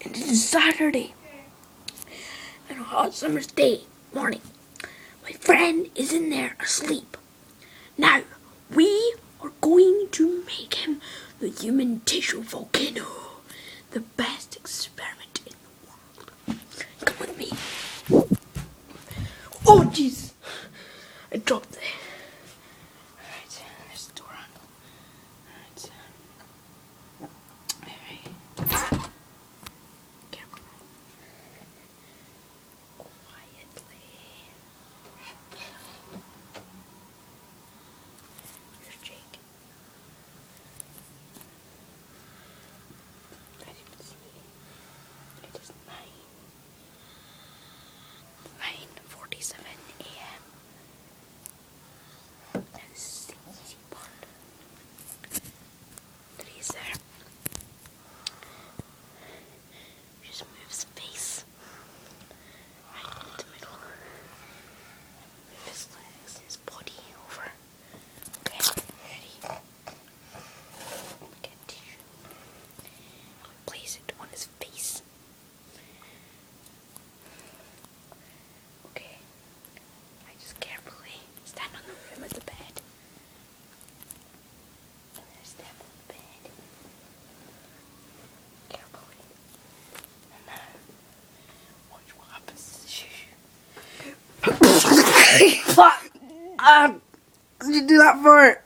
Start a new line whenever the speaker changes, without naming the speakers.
and it is Saturday and a hot summer's day morning. My friend is in there asleep. Now, we are going to make him the human tissue volcano, the best experiment in the world. Come with me. Oh, jeez! I dropped it. Alright, there's the door handle. Alright. Careful. Quietly. Here's Jake. As you can see, it is 9:47 a.m. And this is the easy part. He's there. Just moves the face right in the middle. Move his legs, his body over. Okay, ready? Get tissue. Place it on his face. Okay. I just carefully stand on the rim of the bed. And then step on the bed. Carefully. And now, watch what happens to the tissue.
What? What did you do that for?